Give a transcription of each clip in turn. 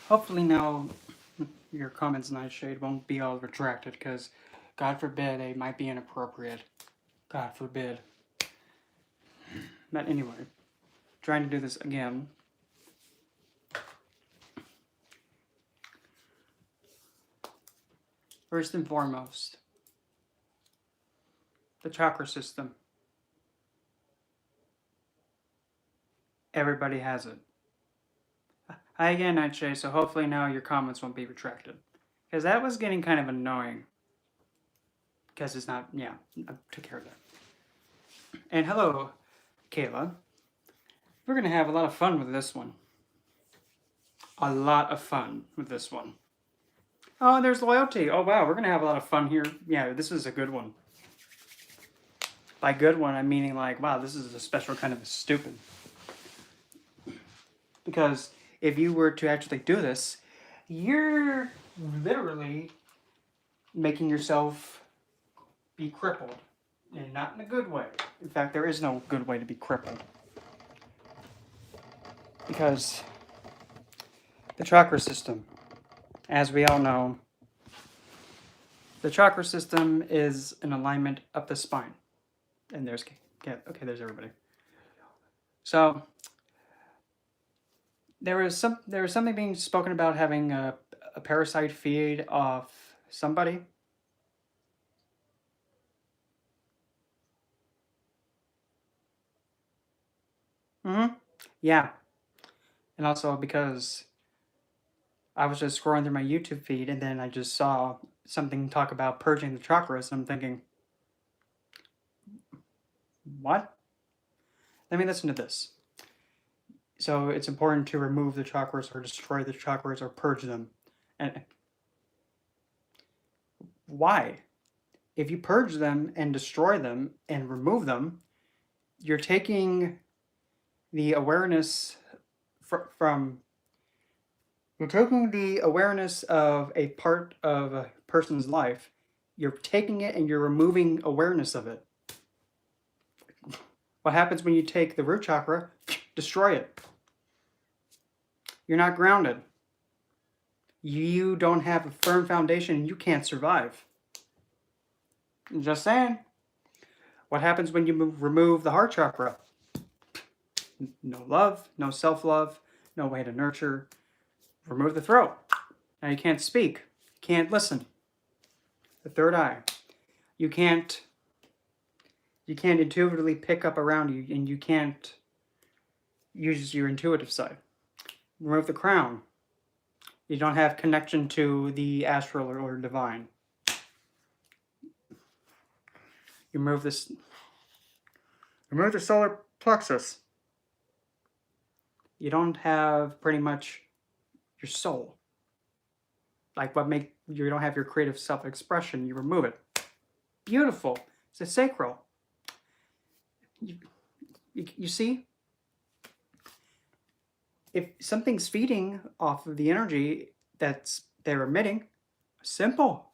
Hopefully now your comments, Nightshade, won't be all retracted because, God forbid, they might be inappropriate. God forbid. But anyway, trying to do this again. First and foremost, the chakra system. Everybody has it. Hi again, Nightshade, so hopefully now your comments won't be retracted. Because that was getting kind of annoying. Because it's not, yeah, I took care of that. And hello, Kayla. We're going to have a lot of fun with this one. A lot of fun with this one. Oh, there's loyalty. Oh, wow, we're going to have a lot of fun here. Yeah, this is a good one. By good one, I'm meaning like, wow, this is a special kind of stupid. Because if you were to actually do this, you're literally making yourself be crippled. And not in a good way. In fact, there is no good way to be crippled. Because the chakra system, as we all know, the chakra system is an alignment of the spine. And there's, okay, there's everybody. So, there was something being spoken about having a parasite feed off somebody. Yeah. And also because I was just scrolling through my YouTube feed and then I just saw something talk about purging the chakras, and I'm thinking, what? Let me listen to this. So it's important to remove the chakras or destroy the chakras or purge them. And why? If you purge them and destroy them and remove them, you're taking the awareness from you're taking the awareness of a part of a person's life, you're taking it and you're removing awareness of it. What happens when you take the root chakra, destroy it? You're not grounded. You don't have a firm foundation and you can't survive. I'm just saying. What happens when you remove the heart chakra? No love, no self-love, no way to nurture. Remove the throat. Now you can't speak, can't listen. The third eye. You can't intuitively pick up around you, and you can't use your intuitive side. Remove the crown. You don't have connection to the astral or divine. You remove this. Remove the solar plexus. You don't have pretty much your soul. Like you don't have your creative self-expression. You remove it. Beautiful. It's a sacral. You see? If something's feeding off of the energy that's they're emitting, simple.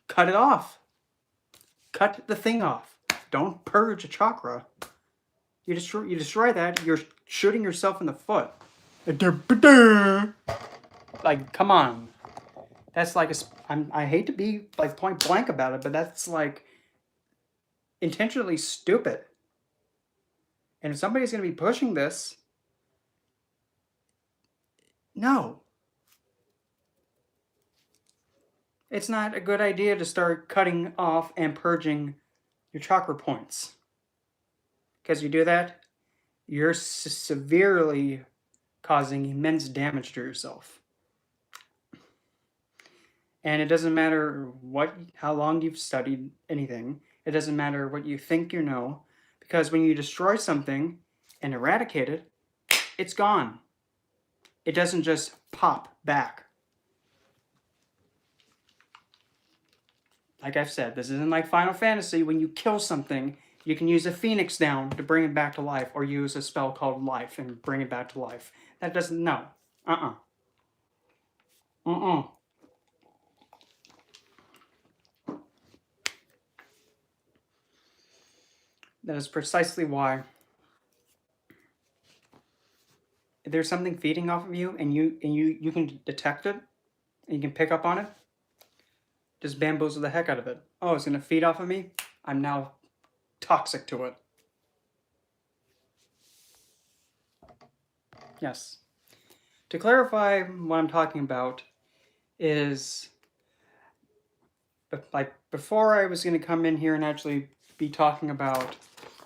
Cut it off. Cut the thing off. Don't purge a chakra. You destroy that, you're shooting yourself in the foot. Like, come on. That's like I hate to be like point blank about it, but that's like intentionally stupid. And if somebody's going to be pushing this, no. It's not a good idea to start cutting off and purging your chakra points. Because you do that, you're severely causing immense damage to yourself. And it doesn't matter how long you've studied anything. It doesn't matter what you think you know. Because when you destroy something and eradicate it, it's gone. It doesn't just pop back. Like I've said, this isn't like Final Fantasy. When you kill something, you can use a phoenix down to bring it back to life, or use a spell called life and bring it back to life. That doesn't, no. That is precisely why if there's something feeding off of you and you can detect it and you can pick up on it, just bamboozle the heck out of it. Oh, it's gonna feed off of me? I'm now toxic to it. Yes. To clarify what I'm talking about is, like, before I was going to come in here and actually be talking about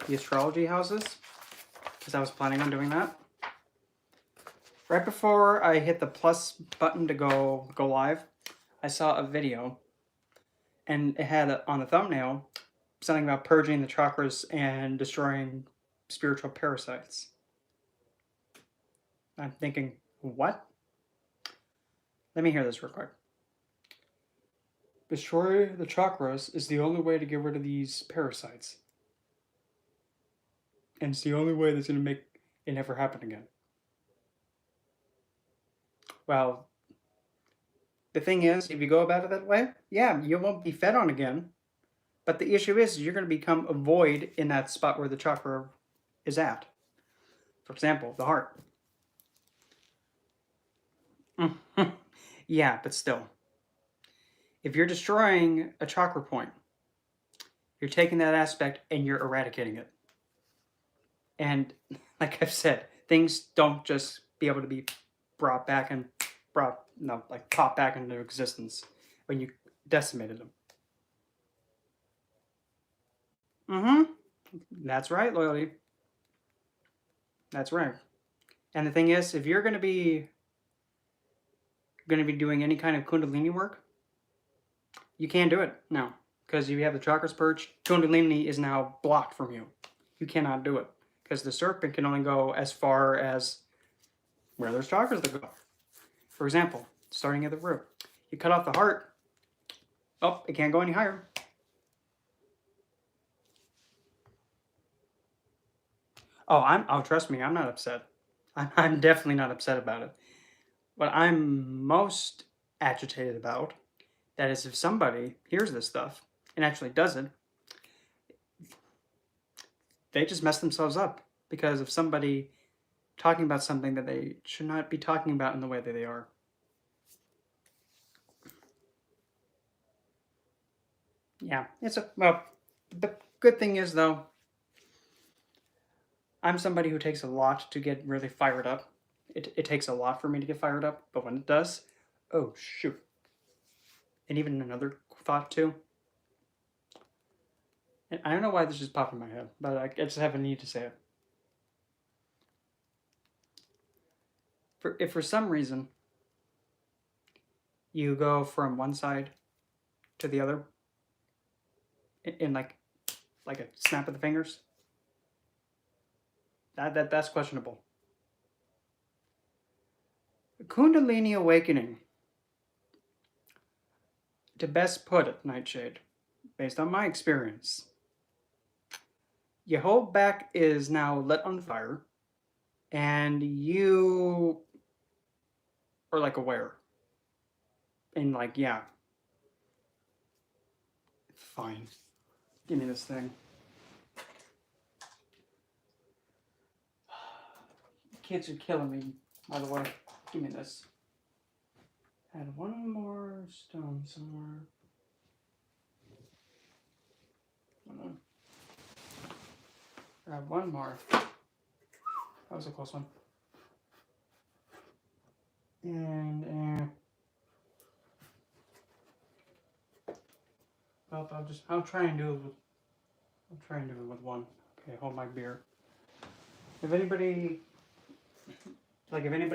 the astrology houses, because I was planning on doing that. Right before I hit the plus button to go live, I saw a video, and it had on the thumbnail something about purging the chakras and destroying spiritual parasites. I'm thinking, what? Let me hear this real quick. Destroy the chakras is the only way to get rid of these parasites. And it's the only way that's going to make it never happen again. Well, the thing is, if you go about it that way, yeah, you won't be fed on again. But the issue is you're going to become a void in that spot where the chakra is at. For example, the heart. Yeah, but still. If you're destroying a chakra point, you're taking that aspect and you're eradicating it. And like I've said, things don't just be able to be pop back into existence when you decimated them. That's right, loyalty. That's right. And the thing is, if you're going to be doing any kind of kundalini work, you can't do it now because you have the chakras purged. Kundalini is now blocked from you. You cannot do it because the serpent can only go as far as where there's chakras that go. For example, starting at the root, you cut off the heart. Oh, it can't go any higher. Oh, trust me, I'm not upset. I'm definitely not upset about it. What I'm most agitated about, that is if somebody hears this stuff and actually does it, they just mess themselves up because of somebody talking about something that they should not be talking about in the way that they are. Yeah, well, the good thing is though, I'm somebody who takes a lot to get really fired up. It takes a lot for me to get fired up, but when it does, oh shoot. And even another thought too. And I don't know why this just popped in my head, but I just have a need to say it. If for some reason you go from one side to the other in like a snap of the fingers, that's questionable. Kundalini awakening, to best put it, Nightshade, based on my experience, your whole back is now lit on fire, and you are like aware. And like, yeah. Fine. Give me this thing. Kids are killing me, by the way. Give me this. Add one more stone somewhere. Grab one more. That was a close one. And well, I'll try and do it with one. Okay, hold my beer. If anybody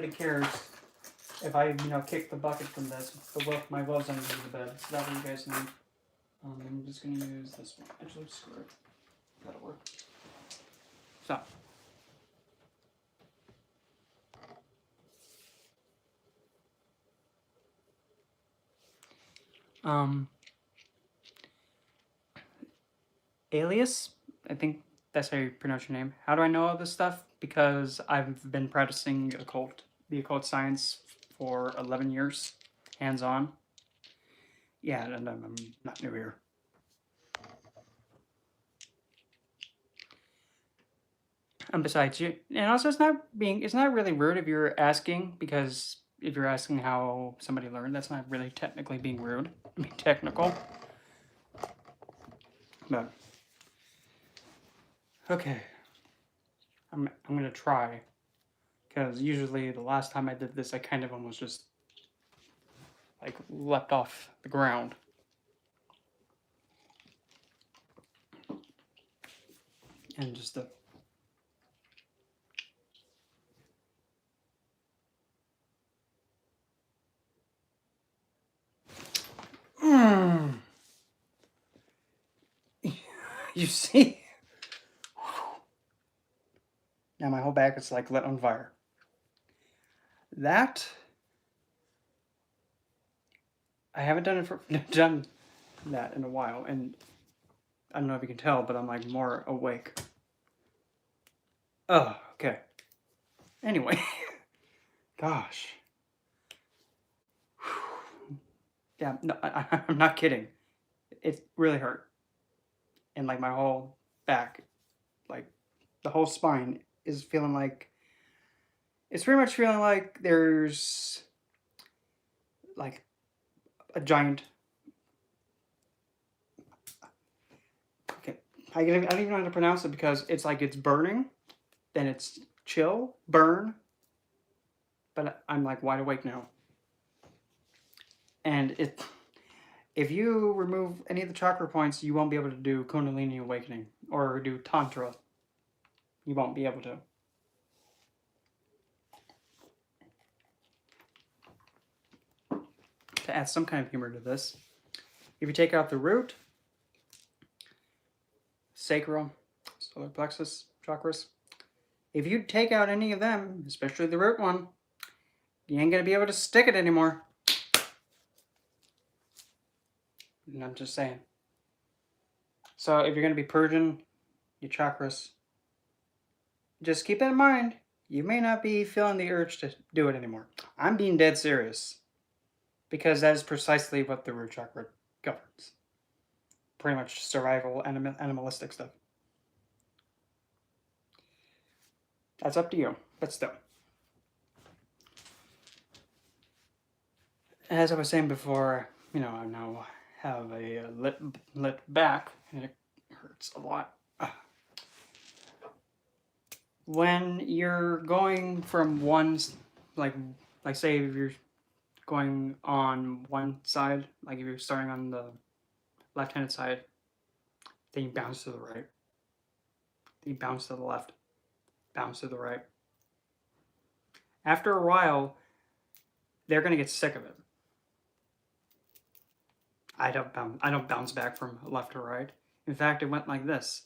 cares, if I kick the bucket from this, my will's under the bed. So that way you guys know. I'm just gonna use this one. Actually, screw it. That'll work. So. Alias, I think that's how you pronounce your name. How do I know all this stuff? Because I've been practicing the occult science for 11 years, hands-on. Yeah, and I'm not new here. And besides you, and also it's not really rude if you're asking, because if you're asking how somebody learned, that's not really technically being rude. I mean, technical. But okay, I'm gonna try, because usually the last time I did this, I kind of almost just like leapt off the ground. And just the you see, now my whole back is like lit on fire. That I haven't done that in a while, and I don't know if you can tell, but I'm like more awake. Oh, okay. Anyway, gosh. Yeah, no, I'm not kidding. It really hurt. And like my whole back, like the whole spine is feeling like, it's pretty much feeling like there's like a giant, okay, I don't even know how to pronounce it, because it's like it's burning, then it's chill, burn, but I'm like wide awake now. And if you remove any of the chakra points, you won't be able to do Kundalini awakening or do Tantra. You won't be able to. To add some kind of humor to this, if you take out the root, sacral, solar plexus chakras, if you take out any of them, especially the root one, you ain't going to be able to stick it anymore. And I'm just saying. So if you're going to be purging your chakras, just keep that in mind. You may not be feeling the urge to do it anymore. I'm being dead serious, because that is precisely what the root chakra governs. Pretty much survival, animalistic stuff. That's up to you, but still. As I was saying before, I now have a lit back, and it hurts a lot. When you're going from one, like say if you're going on one side, like if you're starting on the left-handed side, then you bounce to the right, then you bounce to the left, bounce to the right. After a while, they're gonna get sick of it. I don't bounce back from left to right. In fact, it went like this.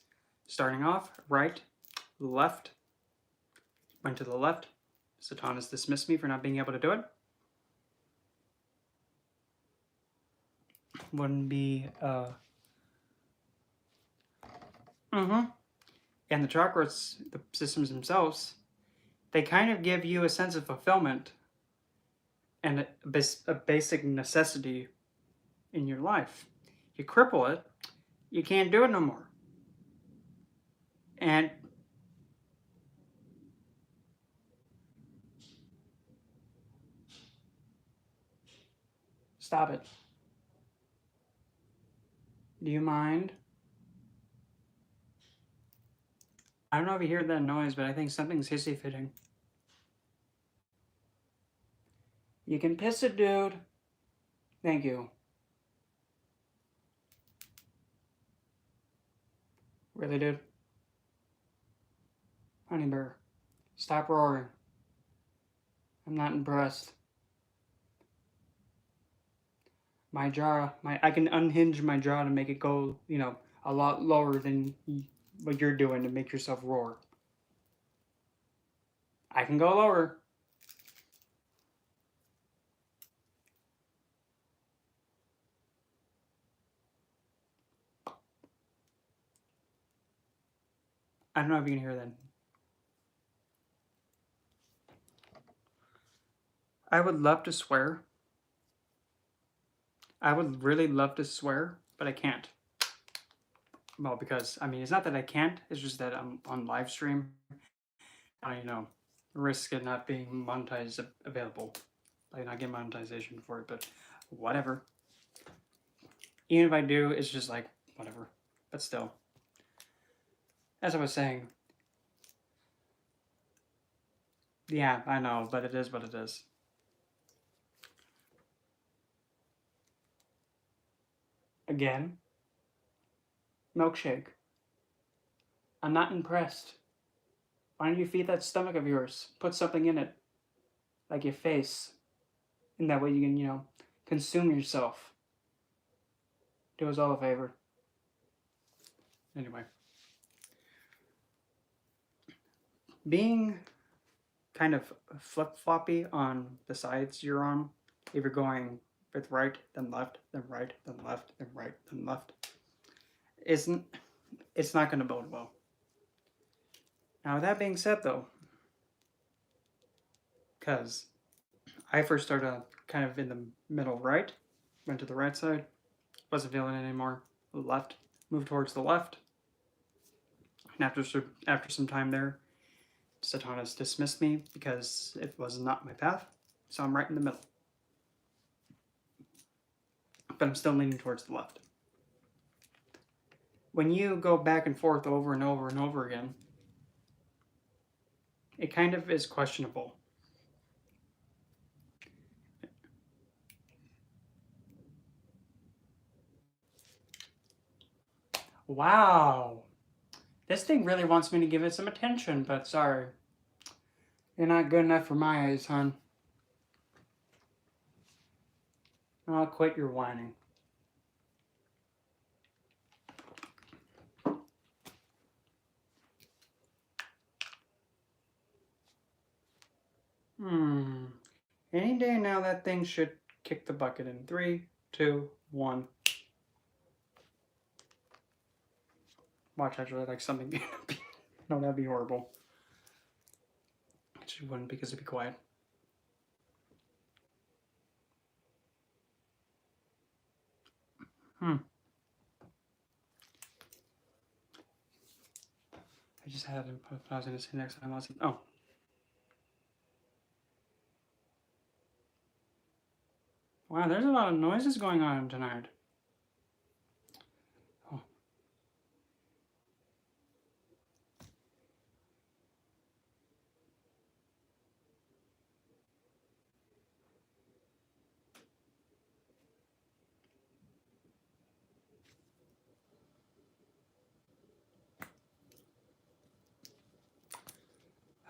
Starting off, right, left, went to the left. Satanas dismissed me for not being able to do it. Wouldn't be, And the chakras, the systems themselves, they kind of give you a sense of fulfillment and a basic necessity in your life. You cripple it, you can't do it no more. And stop it. Do you mind? I don't know if you hear that noise, but I think something's hissy fitting. You can piss it, dude. Thank you. Really, dude? Honey bear, stop roaring. I'm not impressed. My jaw, I can unhinge my jaw to make it go, a lot lower than what you're doing to make yourself roar. I can go lower. I don't know if you can hear that. I would love to swear. I would really love to swear, but I can't. Well, because, it's not that I can't, it's just that I'm on live stream risk it not being monetized available. Like, not get monetization for it, but whatever. Even if I do, it's just like, whatever. But still. As I was saying, yeah, I know, but it is what it is. Again, milkshake. I'm not impressed. Why don't you feed that stomach of yours? Put something in it. Like your face. And that way you can, consume yourself. Do us all a favor. Anyway. Being kind of flip-floppy on the sides you're on, if you're going with right, then left, then right, then left, then right, then left, it's not going to bode well. Now, with that being said, though, because I first started kind of in the middle right, went to the right side, wasn't feeling it anymore, left, moved towards the left, and after some time there, Satanas dismissed me because it was not my path, so I'm right in the middle. But I'm still leaning towards the left. When you go back and forth over and over and over again, it kind of is questionable. Wow. This thing really wants me to give it some attention, but sorry. You're not good enough for my eyes, hon. I'll quit your whining. Any day now that thing should kick the bucket in. 3, 2, 1. Watch, actually, like something. No, that'd be horrible. She wouldn't, because it'd be quiet. I just had him put what I was going to say next time. Oh. Wow, there's a lot of noises going on tonight. Oh.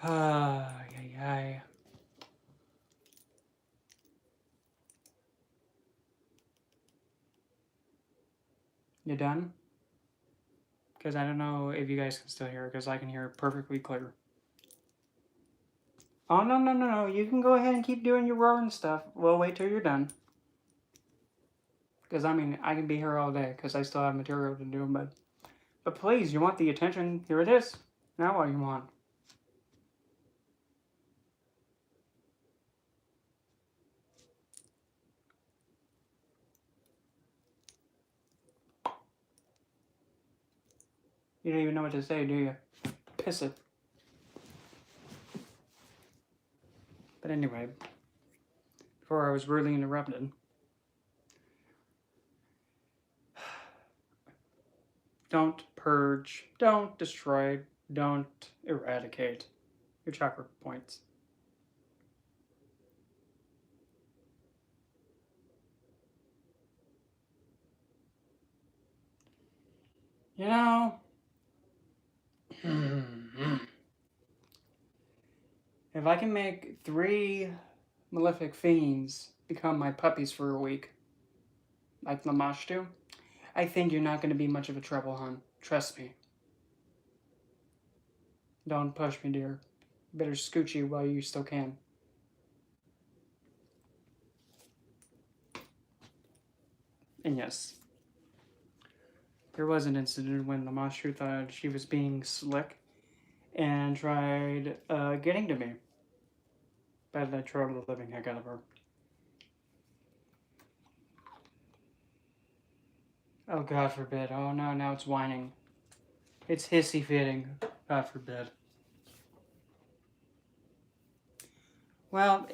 Ay. You done? Because I don't know if you guys can still hear it, because I can hear it perfectly clear. Oh, no. You can go ahead and keep doing your roaring stuff. We'll wait till you're done. Because, I can be here all day, because I still have material to do, but please, you want the attention? Here it is. Now what do you want? You don't even know what to say, do you? Piss it. But anyway, before I was rudely interrupted, don't purge, don't destroy, don't eradicate your chakra points. You know, if I can make 3 malefic fiends become my puppies for a week, like Lamash do, I think you're not going to be much of a trouble, hon. Trust me. Don't push me, dear. Better scooch you while you still can. And yes, there was an incident when Lamashu thought she was being slick and tried getting to me. But I trolled the living heck out of her. Oh, God forbid. Oh, no, now it's whining. It's hissy fitting. God forbid. Well,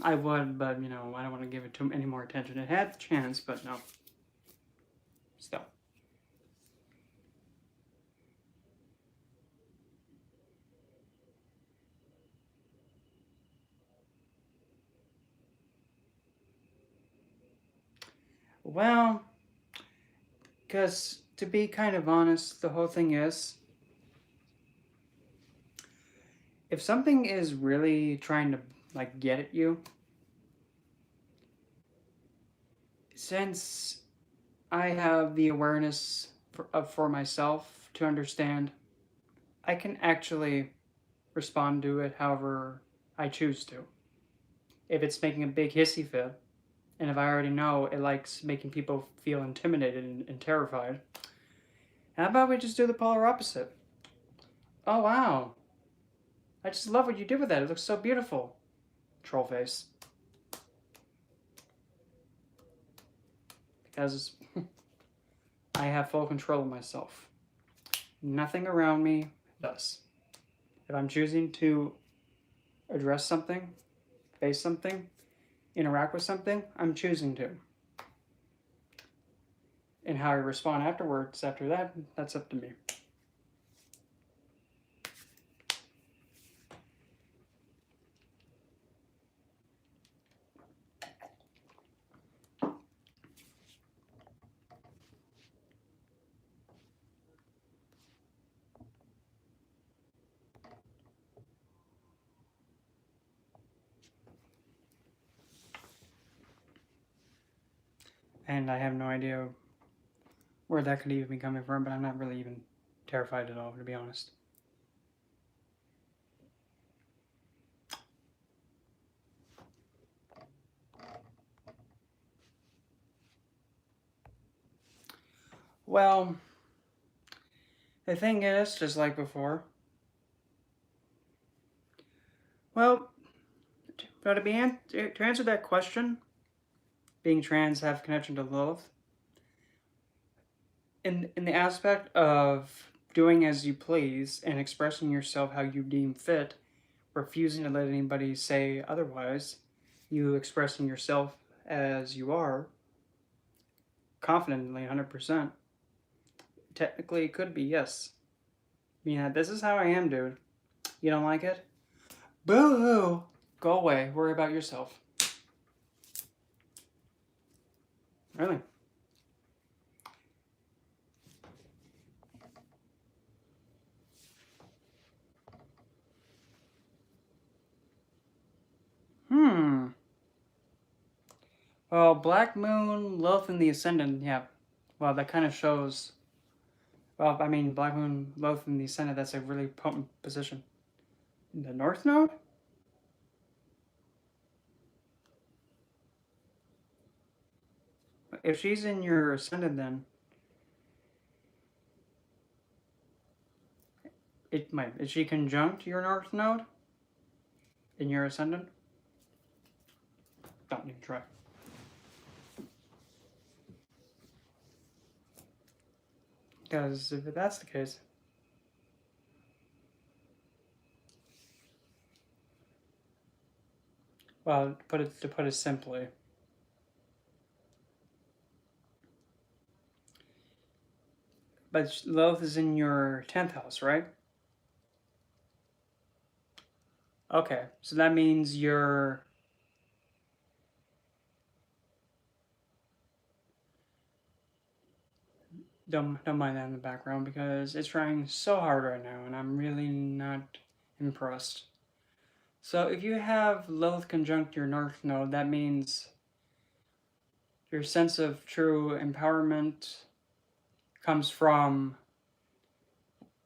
I would, but you know, I don't want to give it too any more attention. It had the chance, but no. Still. Well, because to be kind of honest, the whole thing is, if something is really trying to like get at you, since I have the awareness for myself to understand, I can actually respond to it however I choose to. If it's making a big hissy fit, and if I already know it likes making people feel intimidated and terrified, how about we just do the polar opposite? Oh wow, I just love what you did with that. It looks so beautiful. Troll face. Because I have full control of myself. Nothing around me does. If I'm choosing to address something, face something, interact with something, I'm choosing to. And how I respond afterwards, after that, that's up to me. And I have no idea where that could even be coming from, but I'm not really even terrified at all, to be honest. Well, the thing is, just like before, well, to answer that question, being trans have connection to Lilith, in the aspect of doing as you please and expressing yourself how you deem fit, refusing to let anybody say otherwise, you expressing yourself as you are, confidently, 100%, technically it could be yes. Yeah, this is how I am, dude. You don't like it? Boo hoo! Go away. Worry about yourself. Really? Hmm. Well, Black Moon, Lilith, and the Ascendant, yeah. Well, that kind of shows. Well, I mean, Black Moon, Lilith, and the Ascendant, that's a really potent position. In the North Node? If she's in your Ascendant, then it might. Is she conjunct your North Node? In your Ascendant? Don't even try. Because if that's the case, well, to put it simply, but Lilith is in your 10th house, right? Okay, so that means you're. Don't mind that in the background because it's trying so hard right now, and I'm really not impressed. So if you have Lilith conjunct your North Node, that means your sense of true empowerment comes from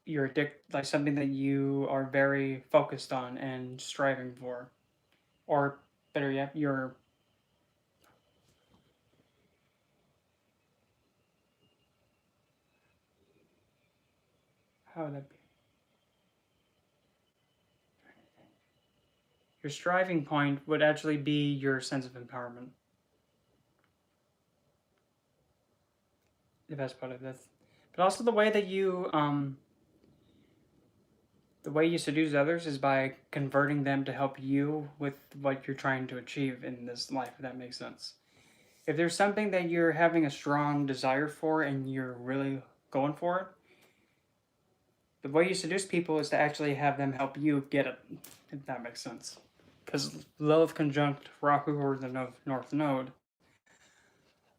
like something that you are very focused on and striving for, or better yet, your. How would that be? Your striving point would actually be your sense of empowerment. If that's part of this, but also the way that you The way you seduce others is by converting them to help you with what you're trying to achieve in this life, if that makes sense. If there's something that you're having a strong desire for and you're really going for it, the way you seduce people is to actually have them help you get it, if that makes sense. Because Lilith conjunct Rahu or the North Node,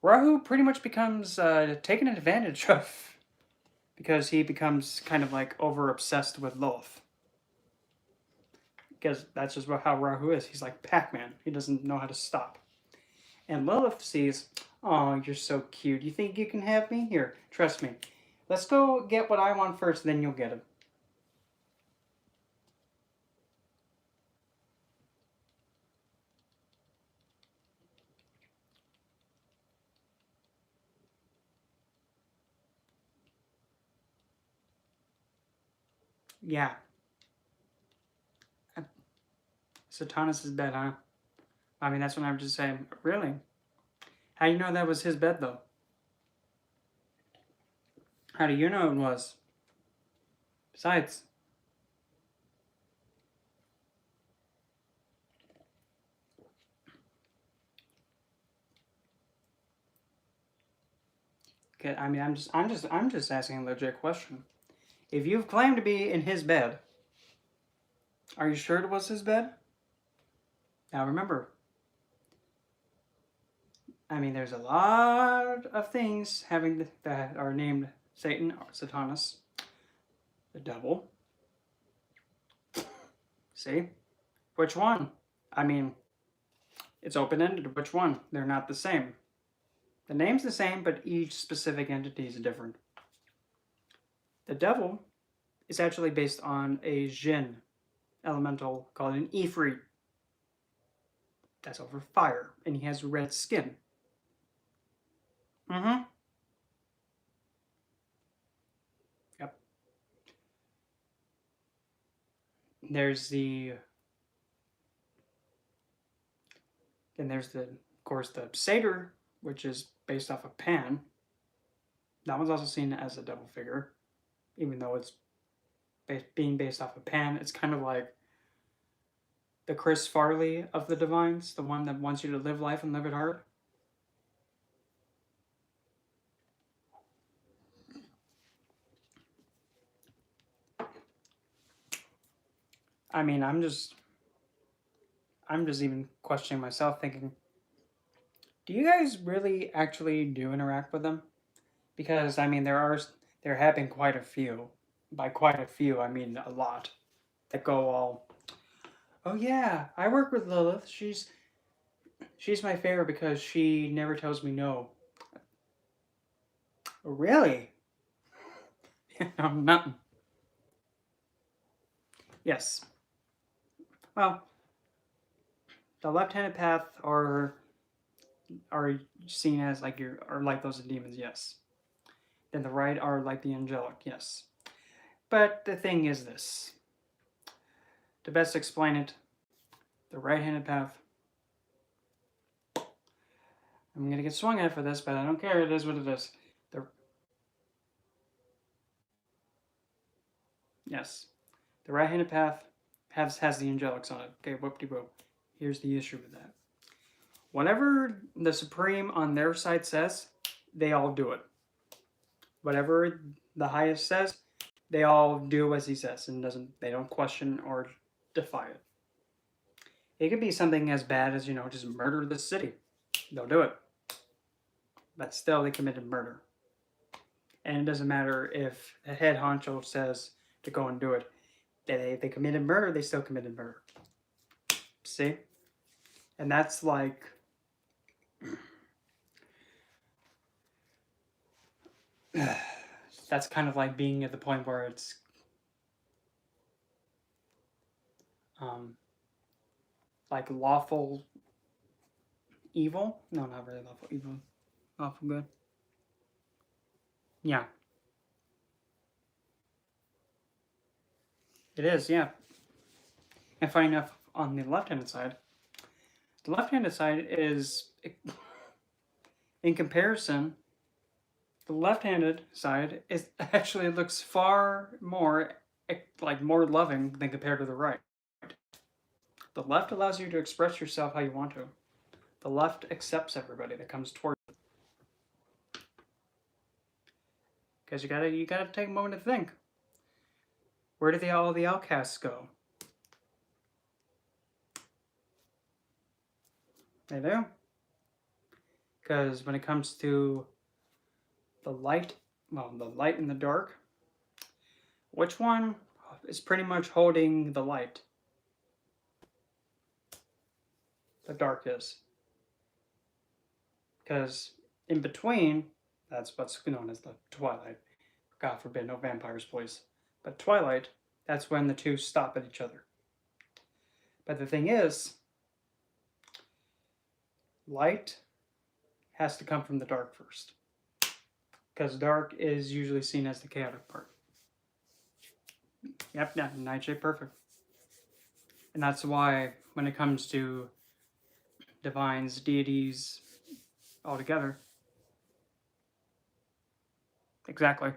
Rahu pretty much becomes taken advantage of because he becomes kind of like over obsessed with Lilith. Because that's just how Rahu is. He's like Pac-Man. He doesn't know how to stop. And Lilith sees, oh, you're so cute. You think you can have me? Here, trust me. Let's go get what I want first, then you'll get it. Yeah. Satanas is bed, huh? I mean, that's what I'm just saying. Really? How do you know that was his bed, though? How do you know it was? Besides, I mean, I'm just asking a legit question. If you've claimed to be in his bed, are you sure it was his bed? Now remember, I mean, there's a lot of things that are named Satan or Satanas, the devil. See, which one? I mean, it's open-ended. Which one? They're not the same. The name's the same, but each specific entity is different. The devil is actually based on a Jinn elemental called an Ifrit. That's over fire, and he has red skin. Mm-hmm. Yep. There's the Then there's the, of course, the satyr, which is based off of Pan. That one's also seen as a devil figure, even though it's being based off of Pan. It's kind of like the Chris Farley of the divines, the one that wants you to live life and live it hard. I mean, I'm just even questioning myself, thinking, do you guys really actually do interact with them? Because I mean, there have been quite a few. By quite a few, I mean a lot that go all, oh yeah, I work with Lilith. She's my favorite because she never tells me no. Really? No, nothing. Yes. Well, the left-handed path are seen as like those demons. Yes. Then the right are like the angelic. Yes. But the thing is this. To best explain it, the right-handed path. I'm gonna get swung at for this, but I don't care. It is what it is. The Yes, the right-handed path has the angelics on it. Okay, whoop-de-whoop. Here's the issue with that. Whatever the Supreme on their side says, they all do it. Whatever the highest says, they all do as he says, and they don't question or defy it. It could be something as bad as, just murder the city. They'll do it. But still, they committed murder. And it doesn't matter if the head honcho says to go and do it. They committed murder, they still committed murder. See? And that's like, that's kind of like being at the point where it's like lawful evil. No, not really lawful evil. Lawful good. Yeah. It is, yeah. And funny enough, on the left-handed side, the left-handed side is, in comparison, the left-handed side is actually looks far more like more loving than compared to the right. The left allows you to express yourself how you want to. The left accepts everybody that comes toward you. Because you gotta take a moment to think. Where did all the outcasts go? They do. Because when it comes to the light, well, the light and the dark, which one is pretty much holding the light? The dark is. Because in between, that's what's known as the twilight. God forbid, no vampires, please. But twilight, that's when the two stop at each other. But the thing is, light has to come from the dark first. Because dark is usually seen as the chaotic part. Yep, yeah, Nightshade, perfect. And that's why when it comes to divines, deities, all together, exactly.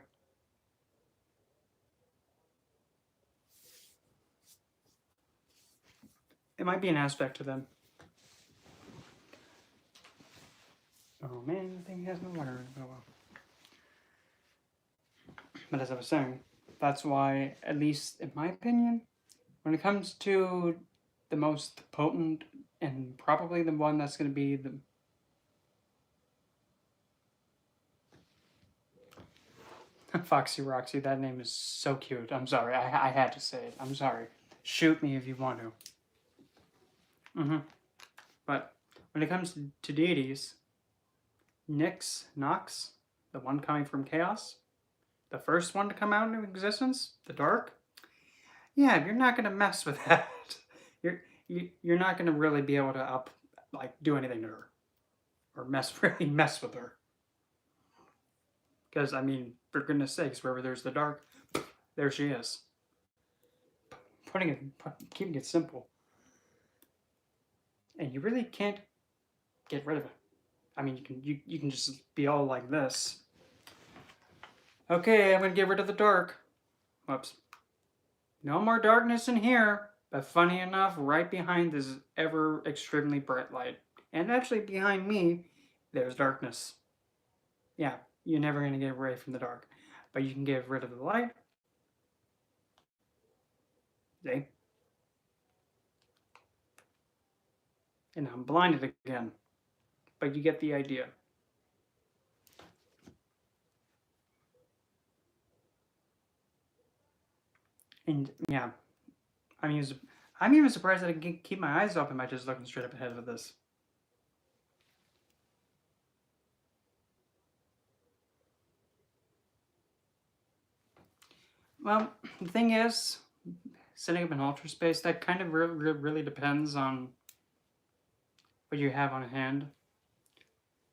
It might be an aspect to them. Oh man, the thing has no water in it. Oh well. But as I was saying, that's why, at least in my opinion, when it comes to the most potent and probably the one that's going to be the Foxy Roxy, that name is so cute. I'm sorry, I had to say it. I'm sorry. Shoot me if you want to. But when it comes to deities, Nox, the one coming from chaos, the first one to come out into existence, the dark. Yeah, you're not gonna mess with that. You're not gonna really be able to do anything to her, or really mess with her. Because I mean, for goodness sakes, wherever there's the dark, there she is. Keeping it simple, and you really can't get rid of it. I mean, you can just be all like this. Okay, I'm gonna get rid of the dark. Whoops. No more darkness in here. But funny enough, right behind this ever extremely bright light, and actually behind me, there's darkness. Yeah, you're never gonna get away from the dark, but you can get rid of the light. See? And I'm blinded again. But you get the idea. And yeah, I'm even surprised that I can keep my eyes open by just looking straight up ahead of this. Well, the thing is, setting up an ultra space, that kind of really depends on what you have on hand,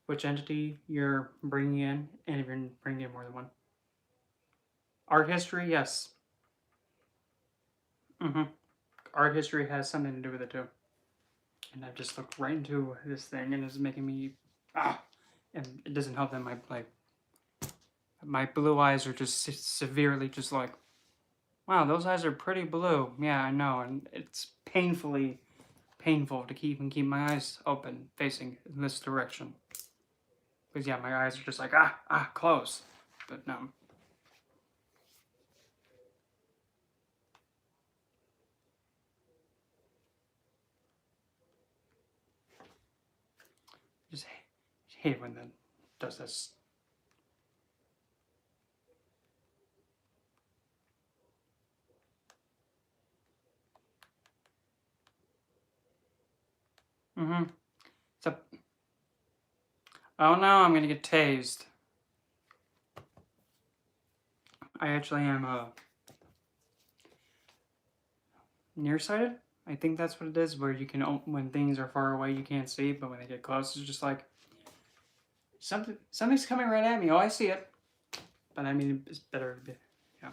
which entity you're bringing in, and if you're bringing in more than one. Art history, yes. Art history has something to do with it too. And I've just looked right into this thing, and it's making me and it doesn't help that my blue eyes are just severely just like, wow, those eyes are pretty blue. Yeah, I know, and it's painful to keep my eyes open, facing in this direction. Because yeah, my eyes are just like close, but no. Just hate when that does this. So, oh no, I'm gonna get tased. I actually am nearsighted. I think that's what it is, where you can, when things are far away, you can't see, but when they get close, it's just like something's coming right at me. Oh, I see it. But I mean, it's better to be, yeah.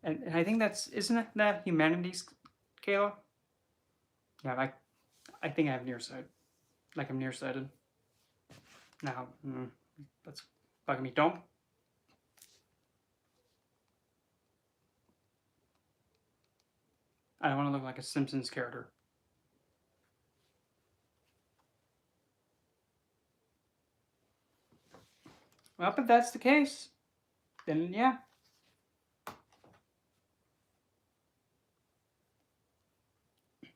And I think isn't that humanities, Kayla? Yeah, I think I have nearsight. Like I'm nearsighted. Now, that's bugging me. Don't. I don't want to look like a Simpsons character. Well, if that's the case, then yeah.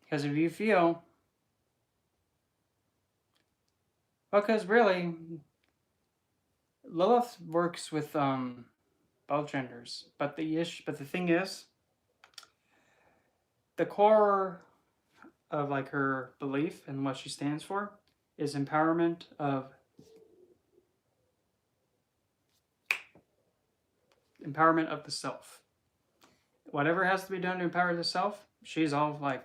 Because if you feel, well, because really, Lilith works with both genders, but the thing is, the core of like her belief and what she stands for is empowerment of the self. Whatever has to be done to empower the self, she's all like,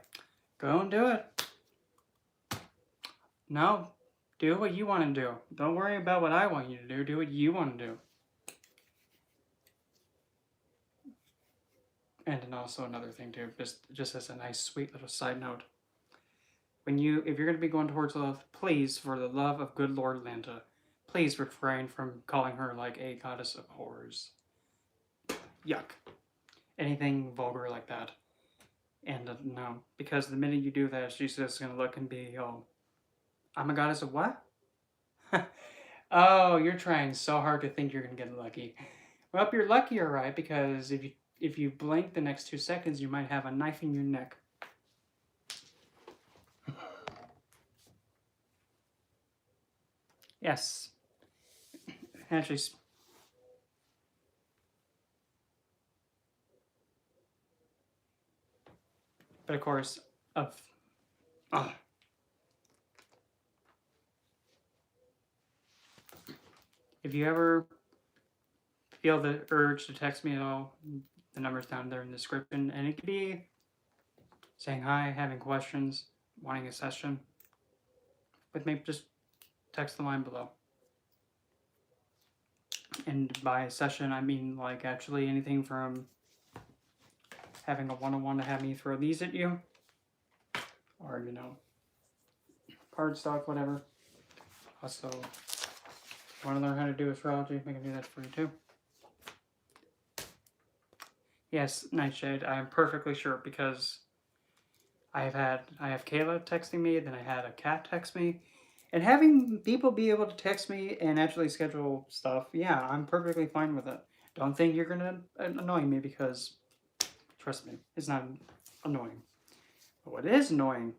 go and do it. No, do what you want to do. Don't worry about what I want you to do. Do what you want to do. And then also another thing too, just as a nice sweet little side note. If you're going to be going towards love, please, for the love of good Lord Lanta, please refrain from calling her like a goddess of horrors. Yuck. Anything vulgar like that. And no, because the minute you do that, she's just going to look and be, oh, I'm a goddess of what? Oh, you're trying so hard to think you're going to get lucky. Well, you're lucky, all right, because if you blink the next 2 seconds, you might have a knife in your neck. Yes. Actually, but of course, if you ever feel the urge to text me at all, the number's down there in the description, and it could be saying hi, having questions, wanting a session with me, just text the line below. And by a session, I mean like actually anything from having a one-on-one to have me throw these at you, or cardstock, whatever. Also, want to learn how to do astrology? I can do that for you too. Yes, Nightshade, I am perfectly sure because I have Kayla texting me, then I had a cat text me, and having people be able to text me and actually schedule stuff, yeah, I'm perfectly fine with it. Don't think you're gonna annoy me because, trust me, it's not annoying. But what is annoying,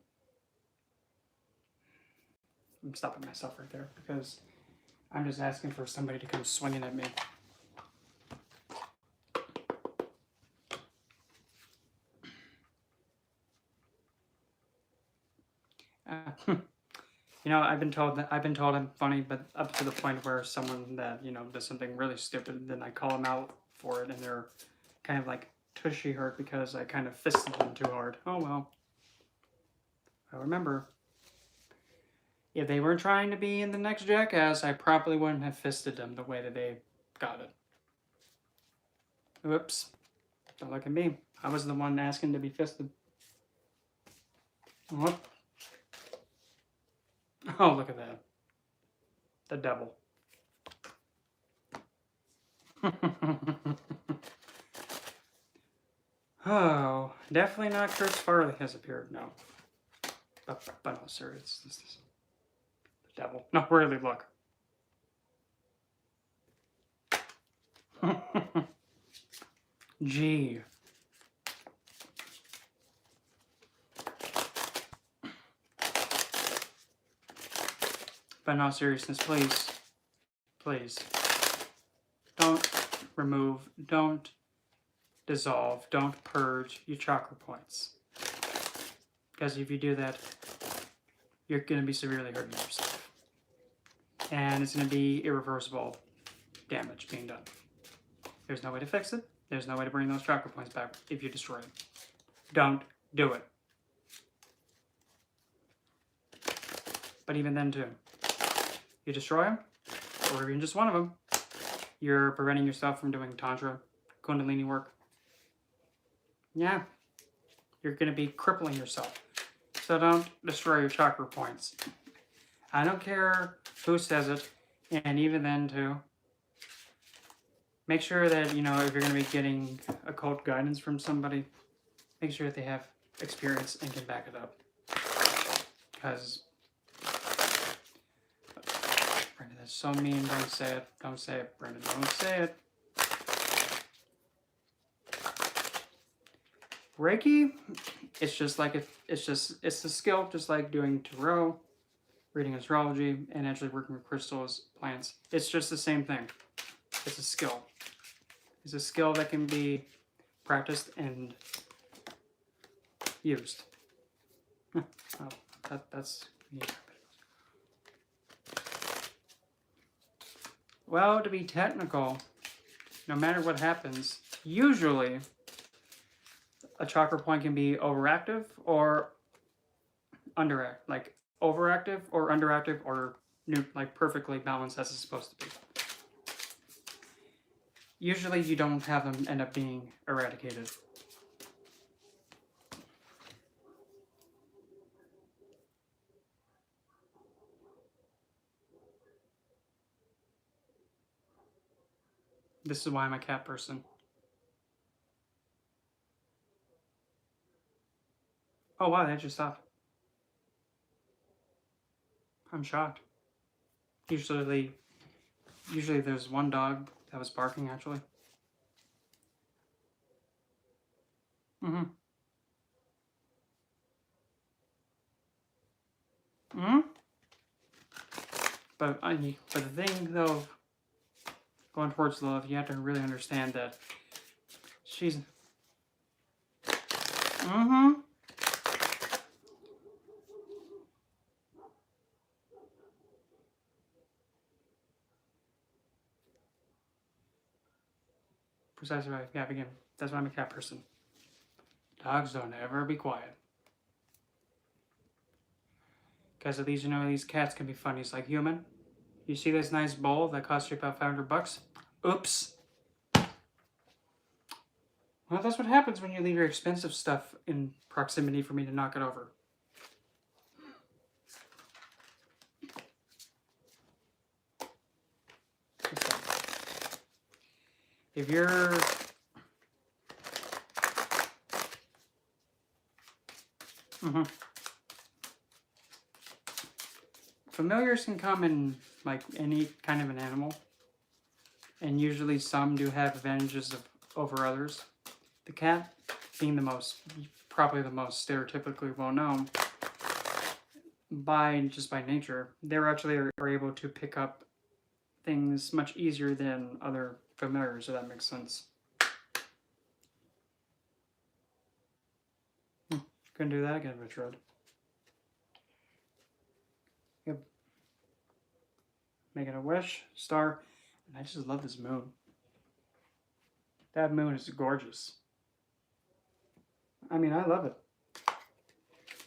I'm stopping myself right there because I'm just asking for somebody to come swinging at me. I've been told I'm funny, but up to the point where someone that does something really stupid, then I call them out for it, and they're kind of like tushy hurt because I kind of fisted them too hard. Oh well. I remember, if they were trying to be in the next Jackass, I probably wouldn't have fisted them the way that they got it. Whoops. Don't look at me. I was the one asking to be fisted. Whoop. Oh, look at that. The devil. Oh, definitely not Chris Farley has appeared, no. But no, sir, it's the devil. No, really, look. Gee. But in all seriousness, please, don't remove, don't dissolve, don't purge your chakra points. Because if you do that, you're going to be severely hurting yourself. And it's going to be irreversible damage being done. There's no way to fix it. There's no way to bring those chakra points back if you destroy them. Don't do it. But even then too, you destroy them, or even just one of them, you're preventing yourself from doing Tantra, Kundalini work. Yeah, you're going to be crippling yourself. So don't destroy your chakra points. I don't care who says it, and even then too, make sure that, if you're going to be getting occult guidance from somebody, make sure that they have experience and can back it up. Because, Brenda, that's so mean. Don't say it. Don't say it, Brenda. Don't say it. Reiki, it's just like it's a skill, just like doing tarot, reading astrology, and actually working with crystals, plants. It's just the same thing. It's a skill. It's a skill that can be practiced and used. Oh, that's yeah. Well, to be technical, no matter what happens, usually a chakra point can be overactive or underactive, like overactive or underactive or like perfectly balanced as it's supposed to be. Usually you don't have them end up being eradicated. This is why I'm a cat person. Oh wow, that just stopped. I'm shocked. Usually there's one dog that was barking actually. Mm-hmm. Mm-hmm. But the thing though, going towards love, you have to really understand that she's. Mm-hmm. Precisely right. Yeah, again, that's why I'm a cat person. Dogs don't ever be quiet. Because at least you know these cats can be funny. It's like, human, you see this nice bowl that cost you about $500? Oops. Well, that's what happens when you leave your expensive stuff in proximity for me to knock it over. If you're... Mm-hmm. Familiars can come in like any kind of an animal. And usually some do have advantages over others. The cat being probably the most stereotypically well known, by nature, they're actually are able to pick up things much easier than other familiars, if that makes sense. Couldn't do that again, Richard. Yep. Making a wish, star, and I just love this moon. That moon is gorgeous. I mean, I love it.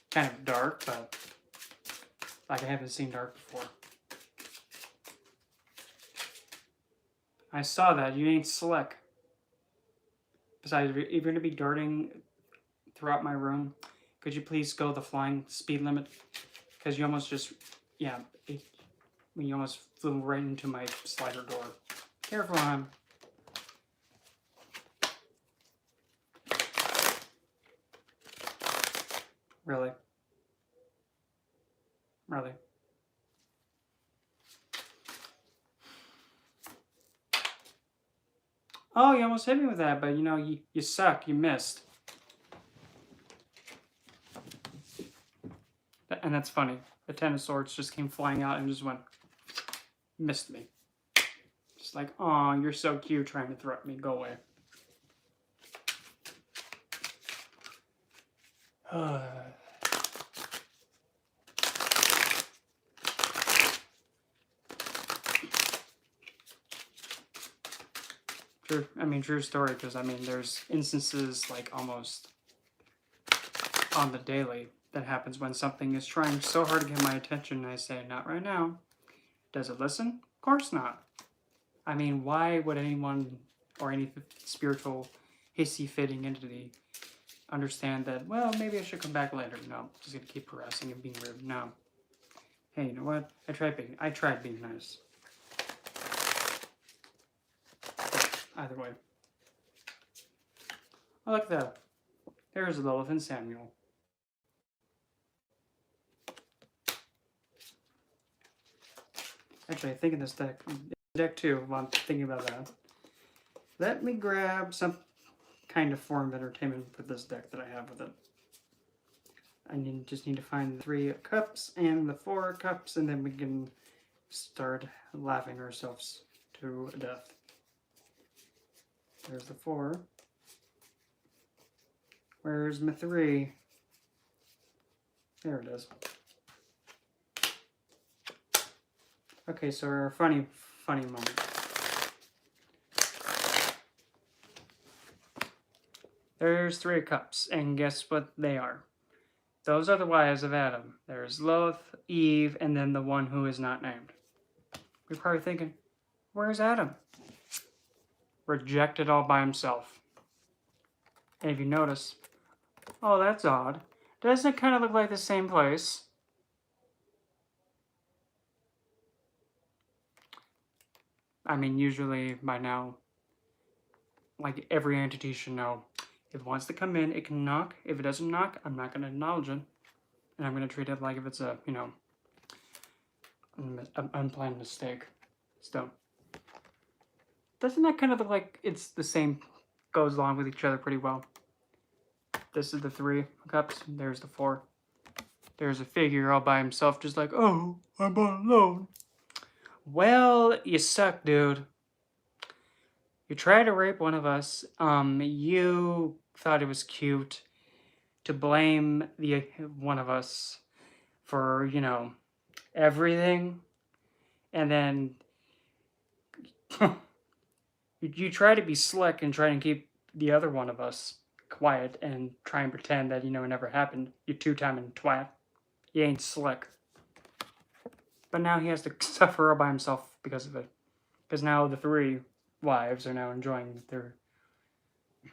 Kind of dark, but like I haven't seen dark before. I saw that. You ain't slick. Besides, if you're going to be darting throughout my room, could you please go the flying speed limit? Because you almost just, yeah, you almost flew right into my slider door. Careful, hon. Really? Really? Oh, you almost hit me with that, but you know, you sucked. You missed. And that's funny. The Ten of Swords just came flying out and just missed me. Just like, oh, you're so cute trying to threaten me. Go away. True story, because there's instances like almost on the daily that happens when something is trying so hard to get my attention and I say, not right now. Does it listen? Of course not. Why would anyone or any spiritual hissy-fitting entity understand that, well, maybe I should come back later? No, I'm just going to keep harassing and being rude. No. Hey, you know what? I tried being nice. Either way. Oh, look at that. There's Lilith and Samuel. Actually, I think in this deck 2, while I'm thinking about that, let me grab some kind of form of entertainment for this deck that I have with it. I just need to find the 3 cups and the 4 cups, and then we can start laughing ourselves to death. There's the 4. Where's my 3? There it is. Okay, so our funny moment. There's 3 cups, and guess what they are? Those are the wives of Adam. There's Lilith, Eve, and then the one who is not named. You're probably thinking, where's Adam? Rejected all by himself. And if you notice, oh, that's odd. Doesn't it kind of look like the same place? I mean, usually by now, like every entity should know, if it wants to come in, it can knock. If it doesn't knock, I'm not going to acknowledge it. And I'm going to treat it like if it's a, you know, an unplanned mistake. So, doesn't that kind of look like it's the same, goes along with each other pretty well? This is the 3 cups, there's the 4. There's a figure all by himself, just like, oh, I'm all alone. Well, you suck, dude. You tried to rape one of us. You thought it was cute to blame the one of us for, you know, everything. And then you try to be slick and try and keep the other one of us quiet and try and pretend that, you know, it never happened. You two-timing twat. You ain't slick. But now he has to suffer all by himself because of it. Because now the 3 wives are now enjoying their,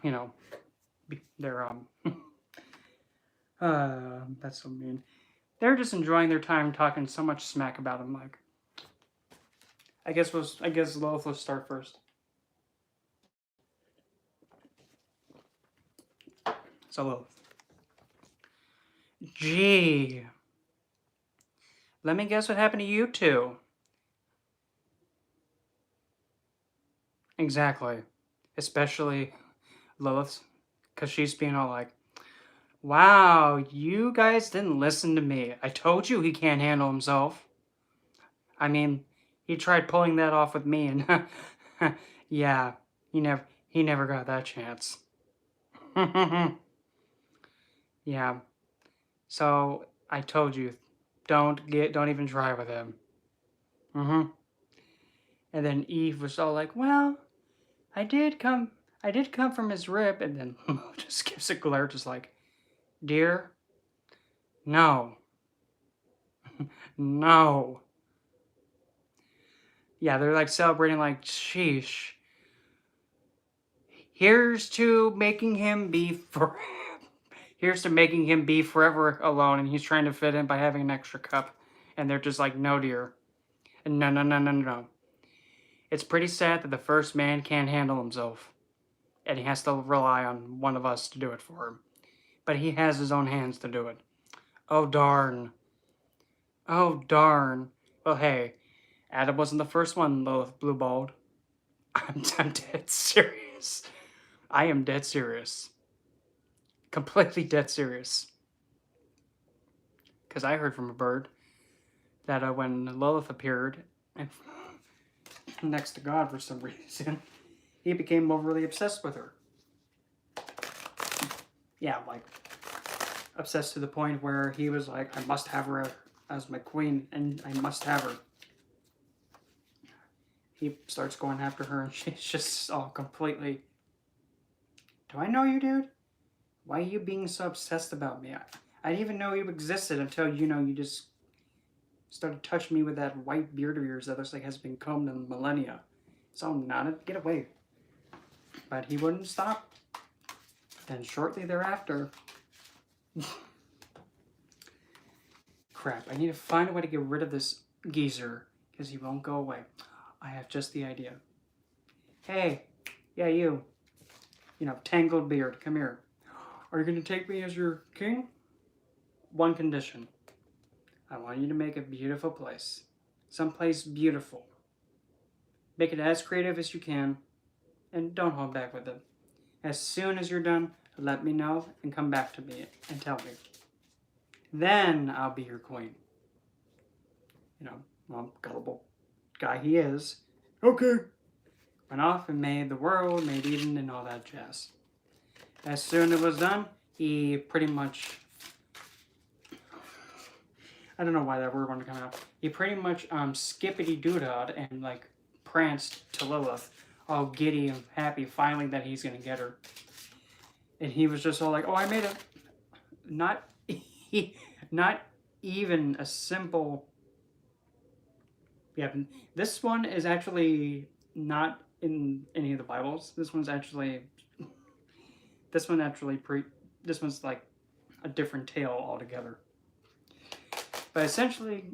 you know, their, that's so mean. They're just enjoying their time talking so much smack about him, like. I guess Lilith will start first. So Lilith. Gee. Let me guess what happened to you 2. Exactly. Especially Lilith. Because she's being all like, wow, you guys didn't listen to me. I told you he can't handle himself. I mean, he tried pulling that off with me and yeah, he never got that chance. Yeah. So I told you, don't even try with him. And then Eve was all like, well, I did come from his rib, and then just gives a glare, just like, dear, no. No. Yeah, they're like celebrating, like, sheesh. Here's to making him be forever alone, and he's trying to fit in by having an extra cup. And they're just like, no, dear. And no. It's pretty sad that the first man can't handle himself. And he has to rely on one of us to do it for him. But he has his own hands to do it. Oh, darn. Oh, darn. Well, hey, Adam wasn't the first one, Lilith Blueballed. I'm dead serious. I am dead serious. Completely dead serious. Because I heard from a bird that when Lilith appeared next to God for some reason, he became overly obsessed with her. Yeah, like, obsessed to the point where he was like, I must have her as my queen, and I must have her. He starts going after her, and she's just all completely, do I know you, dude? Why are you being so obsessed about me? I didn't even know you existed until, you know, you just started touching me with that white beard of yours that looks like has been combed in millennia. So not get away. But he wouldn't stop. Then shortly thereafter, crap, I need to find a way to get rid of this geezer, because he won't go away. I have just the idea. Hey, yeah, you know, tangled beard, come here. Are you going to take me as your king? One condition. I want you to make a beautiful place. someplace beautiful. Make it as creative as you can, and don't hold back with it. As soon as you're done, let me know and come back to me and tell me. Then I'll be your queen. Well, gullible guy he is. Okay. Went off and made the world, made Eden, and all that jazz. As soon as it was done, he pretty much, I don't know why that word wanted to come out. He pretty much skippity-doo-dah'd and like pranced to Lilith, all giddy and happy finally that he's gonna get her. And he was just all like, "Oh, I made it." Not even a simple. Yeah, this one is actually not in any of the Bibles. This one's like a different tale altogether. But essentially,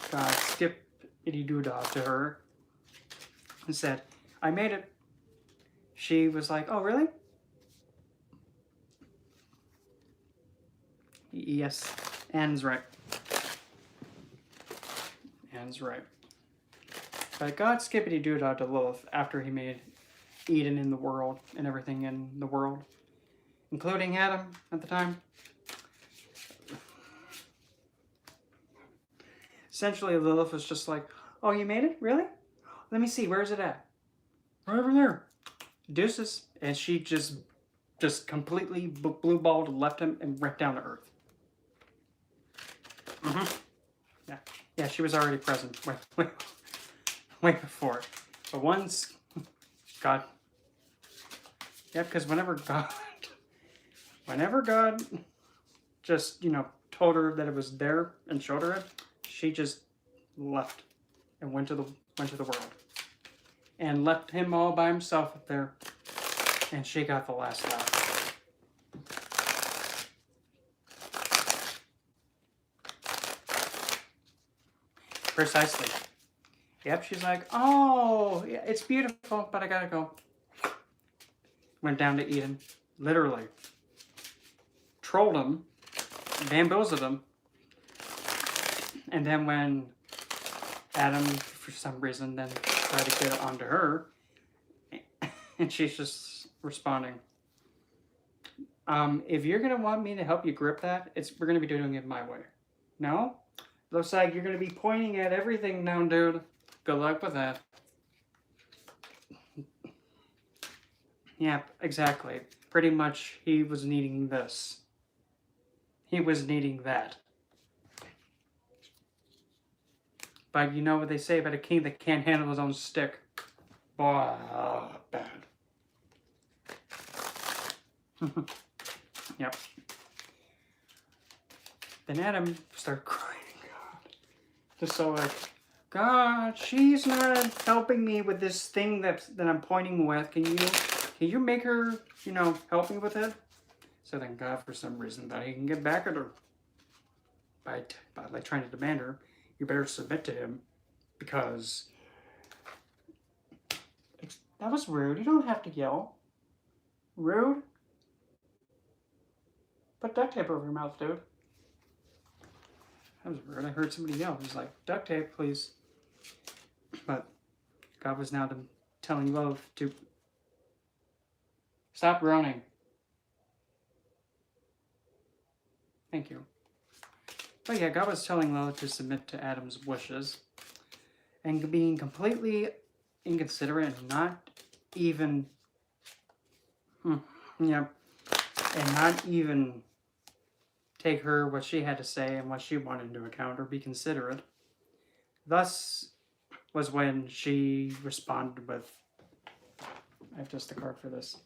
God skipped itty-doo-dah to her and said, "I made it." She was like, "Oh, really?" Yes, Anne's right. Anne's right. But God skippity-doo-dah to Lilith after he made Eden in the world and everything in the world, including Adam at the time. Essentially, Lilith was just like, "Oh, you made it? Really? Let me see. Where's it at?" "Right over there." Deuces. And she just completely blue-balled, left him, and went down to Earth. Yeah, she was already present way before. But once God... Yeah, because whenever God just, told her that it was there and showed her it, she just left and went to the world. And left him all by himself up there. And she got the last laugh. Precisely. Yep, she's like, "Oh, yeah, it's beautiful, but I gotta go." Went down to Eden. Literally. Trolled him. Bamboozled him. And then when Adam, for some reason, then tried to get it onto her, and she's just responding, "If you're going to want me to help you grip that, we're going to be doing it my way." "No? Looks like you're going to be pointing at everything now, dude. Good luck with that." Yeah, exactly. Pretty much, he was needing this. He was needing that. But you know what they say about a king that can't handle his own stick? Boy, bad. Yep. Then Adam started crying. God. Just so like, "God, she's not helping me with this thing that I'm pointing with. Can you make her, help me with it?" So then God, for some reason, thought he can get back at her by like trying to demand her. "You better submit to him, because..." That was rude. You don't have to yell. Rude? Put duct tape over your mouth, dude. That was weird. I heard somebody yell. He's like, "Duct tape, please." But God was now telling Lilith to stop groaning. Thank you. But yeah, God was telling Lilith to submit to Adam's wishes, and being completely inconsiderate and not even, and not even take her what she had to say and what she wanted into account, or be considerate. Thus was when she responded with, I have just the card for this.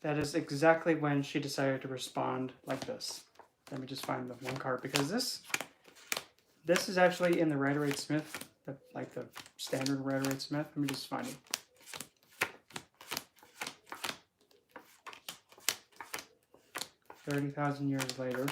That is exactly when she decided to respond like this. Let me just find the one card, because this is actually in the Rider-Waite-Smith, like the standard Rider-Waite-Smith. Let me just find it. "30,000 years later."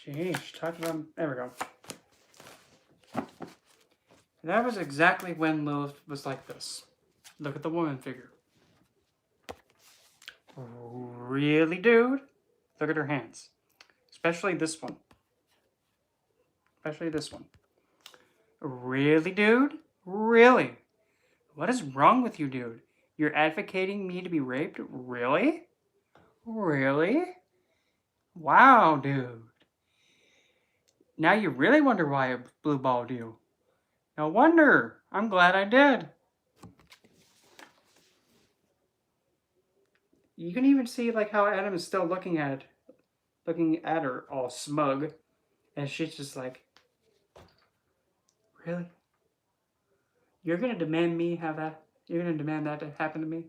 Sheesh, talk about... There we go. That was exactly when Lilith was like this. Look at the woman figure. Really, dude? Look at her hands. Especially this one. Especially this one. Really, dude? Really? What is wrong with you, dude? You're advocating me to be raped? Really? Really? Wow, dude. Now you really wonder why I blue balled you. No wonder. I'm glad I did. You can even see like how Adam is still looking at her all smug, and she's just like, really? You're gonna demand me have that? You're gonna demand that to happen to me?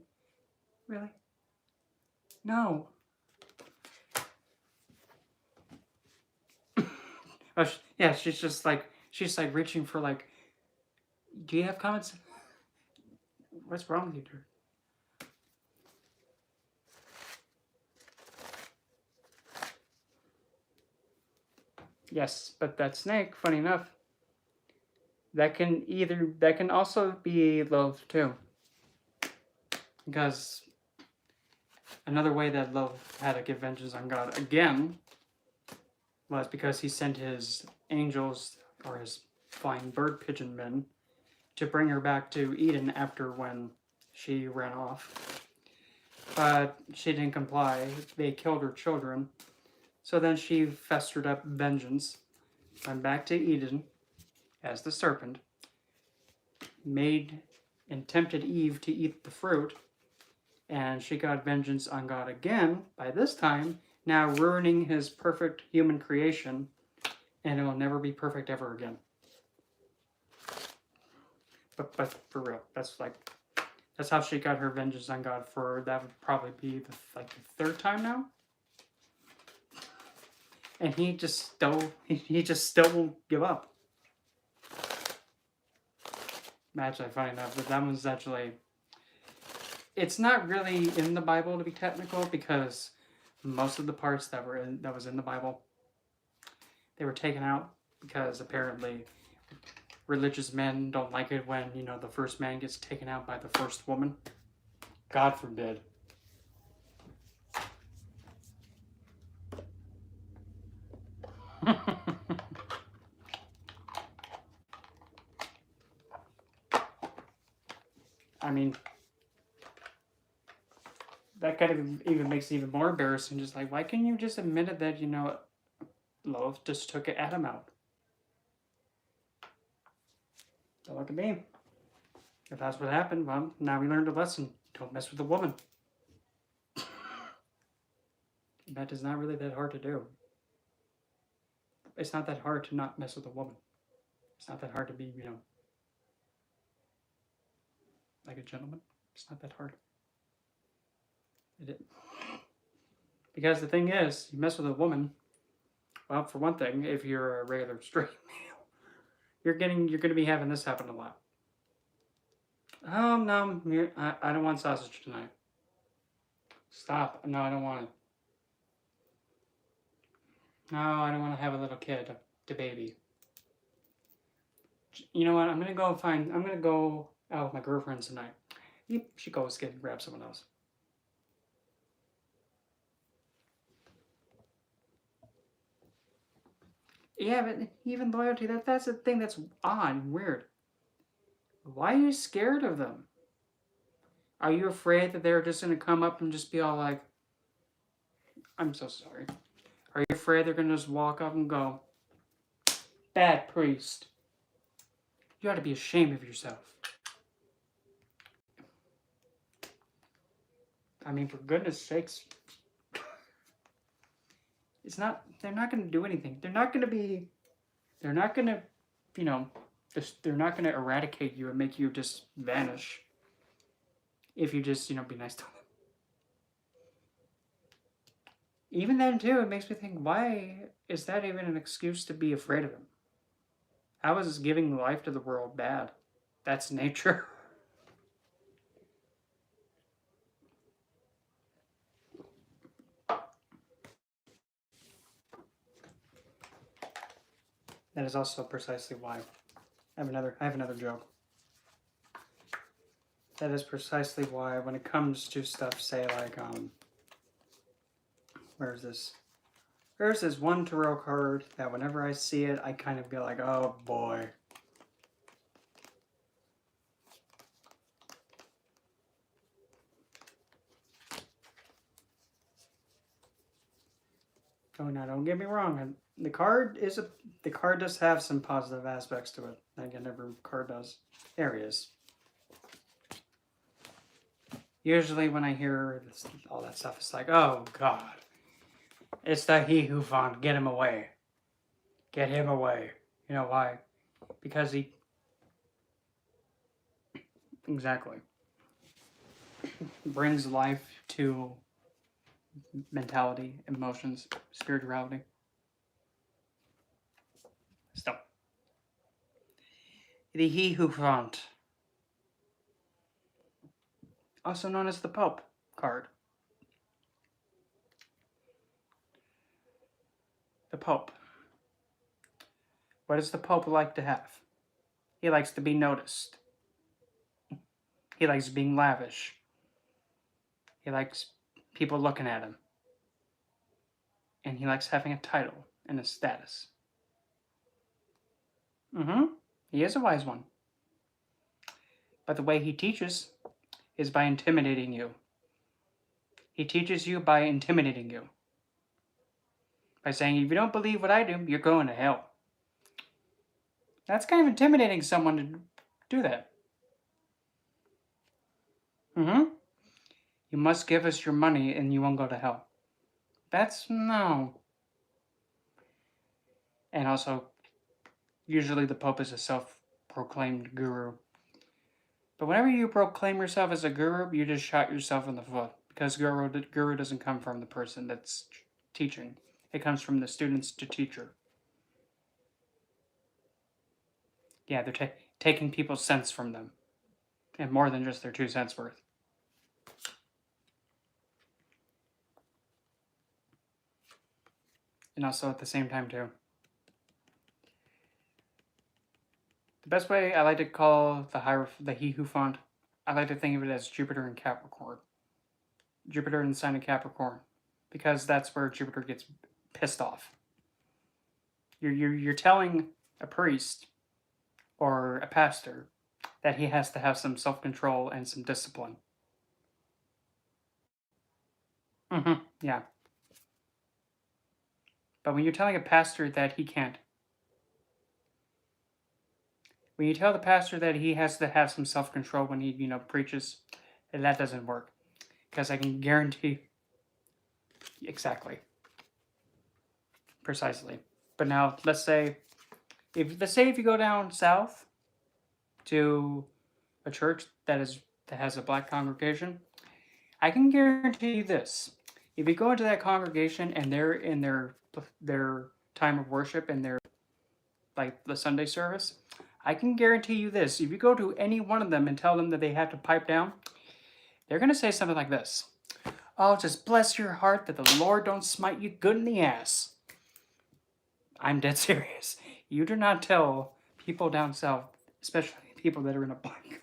Really? No. Oh, yeah, she's like reaching for like, do you have comments? What's wrong with you, dude? Yes, but that snake, funny enough, that can also be love too. Because another way that love had to get vengeance on God again was because he sent his angels or his flying bird pigeon men to bring her back to Eden after when she ran off. But she didn't comply. They killed her children. So then she festered up vengeance, went back to Eden as the serpent, made and tempted Eve to eat the fruit, and she got vengeance on God again, by this time now ruining his perfect human creation, and it will never be perfect ever again. But for real, that's how she got her vengeance on God. For that would probably be the third time now, and he just still won't give up. Actually, funny enough, that one's actually, it's not really in the Bible to be technical, because most of the parts that was in the Bible, they were taken out because apparently religious men don't like it when, the first man gets taken out by the first woman. God forbid. I mean, that kind of even makes it even more embarrassing. Just like, why can't you just admit it that, Lilith just took Adam out? Don't look at me. If that's what happened, well, now we learned a lesson. Don't mess with a woman. That is not really that hard to do. It's not that hard to not mess with a woman. It's not that hard to be, like a gentleman. It's not that hard. Because the thing is, you mess with a woman, well, for one thing, if you're a regular straight male, you're going to be having this happen a lot. Oh, no, I don't want sausage tonight. Stop. No, I don't want it. No, I don't want to have a little kid, to baby. You know what? I'm going to go out with my girlfriends tonight. Yep, she goes grab someone else. Yeah, but even loyalty, that's the thing that's odd and weird. Why are you scared of them? Are you afraid that they're just going to come up and just be all like, I'm so sorry. Are you afraid they're going to just walk up and go, bad priest? You ought to be ashamed of yourself. I mean, for goodness sakes. They're not going to do anything. They're not going to, they're not going to eradicate you and make you just vanish. If you just, be nice to them. Even then, too, it makes me think, why is that even an excuse to be afraid of them? How is giving life to the world bad? That's nature. That is also precisely why I have another joke. That is precisely why when it comes to stuff, say like, where's this? There's this one tarot card that whenever I see it, I kind of be like, oh boy. Oh, now don't get me wrong. The card does have some positive aspects to it. Again, every card does. There he is. Usually when I hear all that stuff, it's like, oh God. It's the he who fought. Get him away. Get him away. You know why? Because he... Exactly. Brings life to mentality, emotions, spirituality. Stop. The he who fought. Also known as the Pope card. The Pope. What does the Pope like to have? He likes to be noticed. He likes being lavish. He likes people looking at him. And he likes having a title and a status. He is a wise one. But the way he teaches is by intimidating you. He teaches you by intimidating you. By saying, if you don't believe what I do, you're going to hell. That's kind of intimidating someone to do that. You must give us your money and you won't go to hell. That's no. And also, usually the Pope is a self-proclaimed guru. But whenever you proclaim yourself as a guru, you just shot yourself in the foot. Because guru doesn't come from the person that's teaching. It comes from the students to teacher. Yeah, they're taking people's sense from them. And more than just their 2 cents worth. And also at the same time too. The best way I like to call the he who font, I like to think of it as Jupiter and Capricorn. Jupiter in the sign of Capricorn. Because that's where Jupiter gets pissed off. You're telling a priest or a pastor that he has to have some self-control and some discipline. Yeah. But when you're telling a pastor that he can't, when you tell the pastor that he has to have some self-control when he, preaches, that doesn't work. Because I can guarantee... Exactly. Precisely. But now, let's say if you go down south to a church that has a black congregation, I can guarantee you this. If you go into that congregation and they're in their time of worship and their, like, the Sunday service, I can guarantee you this. If you go to any one of them and tell them that they have to pipe down, they're going to say something like this. Oh, just bless your heart that the Lord don't smite you good in the ass. I'm dead serious. You do not tell people down south, especially people that are in a black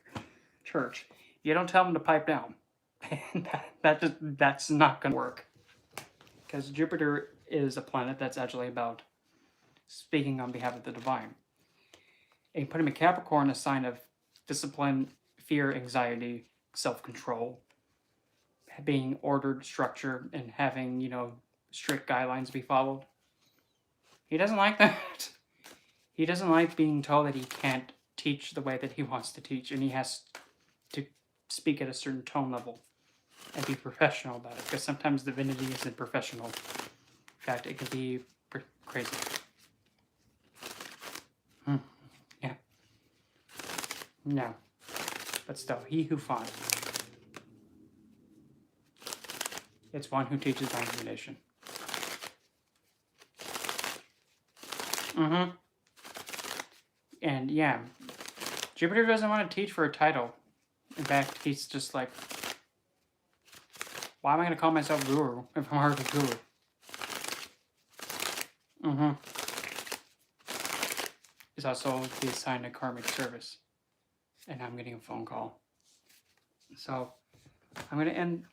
church, you don't tell them to pipe down. And that's not going to work. Because Jupiter is a planet that's actually about speaking on behalf of the divine. And you put him in Capricorn, a sign of discipline, fear, anxiety, self-control, being ordered, structure, and having, strict guidelines be followed. He doesn't like that. He doesn't like being told that he can't teach the way that he wants to teach, and he has to speak at a certain tone level and be professional about it, because sometimes divinity isn't professional. In fact, it can be crazy. Yeah. No. But still, he who fought. It's one who teaches by intimidation. And yeah, Jupiter doesn't want to teach for a title. In fact, he's just like, why am I going to call myself guru if I'm already guru? is also to be assigned a karmic service. And I'm getting a phone call. So I'm gonna end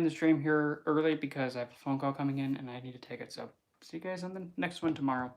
the stream here early because I have a phone call coming in and I need to take it. So see you guys on the next one tomorrow.